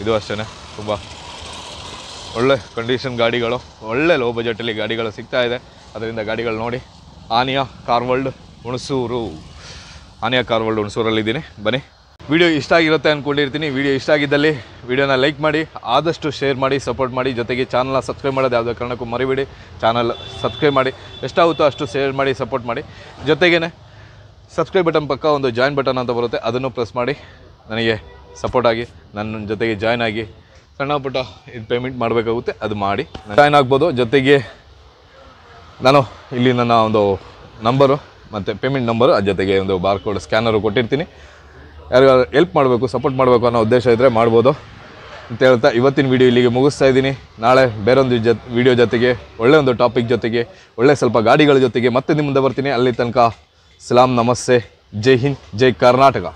ಇದು ಅಷ್ಟೇ ತುಂಬ ಒಳ್ಳೆ ಕಂಡೀಷನ್ ಗಾಡಿಗಳು, ಒಳ್ಳೆ ಲೋ ಬಜೆಟಲ್ಲಿ ಗಾಡಿಗಳು ಸಿಗ್ತಾ ಇದೆ. ಅದರಿಂದ ಗಾಡಿಗಳು ನೋಡಿ. Aniya car world Hunsur, Aniya car world ಹುಣಸೂರಲ್ಲಿದ್ದೀನಿ. ಬನ್ನಿ. ವಿಡಿಯೋ ಇಷ್ಟ ಆಗಿರುತ್ತೆ ಅಂದ್ಕೊಂಡಿರ್ತೀನಿ. ವಿಡಿಯೋ ಇಷ್ಟ ಆಗಿದ್ದಲ್ಲಿ ವಿಡಿಯೋನ ಲೈಕ್ ಮಾಡಿ, ಆದಷ್ಟು ಶೇರ್ ಮಾಡಿ, ಸಪೋರ್ಟ್ ಮಾಡಿ. ಜೊತೆಗೆ ಚಾನಲ್ನ ಸಬ್ಸ್ಕ್ರೈಬ್ ಮಾಡೋದು ಯಾವುದೇ ಕಾರಣಕ್ಕೂ ಮರಿಬೇಡಿ. ಚಾನಲ್ ಸಬ್ಸ್ಕ್ರೈಬ್ ಮಾಡಿ, ಎಷ್ಟಾಗುತ್ತೋ ಅಷ್ಟು ಶೇರ್ ಮಾಡಿ, ಸಪೋರ್ಟ್ ಮಾಡಿ. ಜೊತೆಗೇ ಸಬ್ಸ್ಕ್ರೈಬ್ ಬಟನ್ ಪಕ್ಕ ಒಂದು ಜಾಯಿನ್ ಬಟನ್ ಅಂತ ಬರುತ್ತೆ, ಅದನ್ನು ಪ್ರೆಸ್ ಮಾಡಿ ನನಗೆ ಸಪೋರ್ಟ್ ಆಗಿ, ನನ್ನ ಜೊತೆಗೆ ಜಾಯ್ನ್ ಆಗಿ. ಸಣ್ಣ ಪುಟ್ಟ ಇದು ಪೇಮೆಂಟ್ ಮಾಡಬೇಕಾಗುತ್ತೆ, ಅದು ಮಾಡಿ ಜಾಯ್ನ್ ಆಗ್ಬೋದು. ಜೊತೆಗೆ ನಾನು ಇಲ್ಲಿ ನನ್ನ ಒಂದು ನಂಬರು ಮತ್ತು ಪೇಮೆಂಟ್ ನಂಬರು, ಅದ್ರ ಜೊತೆಗೆ ಒಂದು ಬಾರ್ಕೋಡ್ ಸ್ಕ್ಯಾನರು ಕೊಟ್ಟಿರ್ತೀನಿ. ಯಾರಿಗಾದ್ರು ಹೆಲ್ಪ್ ಮಾಡಬೇಕು, ಸಪೋರ್ಟ್ ಮಾಡಬೇಕು ಅನ್ನೋ ಉದ್ದೇಶ ಇದ್ದರೆ ಮಾಡ್ಬೋದು ಅಂತ ಹೇಳ್ತಾ ಇವತ್ತಿನ ವಿಡಿಯೋ ಇಲ್ಲಿಗೆ ಮುಗಿಸ್ತಾ ಇದ್ದೀನಿ. ನಾಳೆ ಬೇರೊಂದು ವಿಡಿಯೋ ಜೊತೆಗೆ, ಒಳ್ಳೆ ಒಂದು ಟಾಪಿಕ್ ಜೊತೆಗೆ, ಒಳ್ಳೆ ಸ್ವಲ್ಪ ಗಾಡಿಗಳ ಜೊತೆಗೆ ಮತ್ತೆ ನಿಮ್ಮ ಮುಂದೆ ಬರ್ತೀನಿ. ಅಲ್ಲಿ ತನಕ ಸಲಾಂ, ನಮಸ್ತೆ, ಜೈ ಹಿಂದ್, ಜೈ ಕರ್ನಾಟಕ.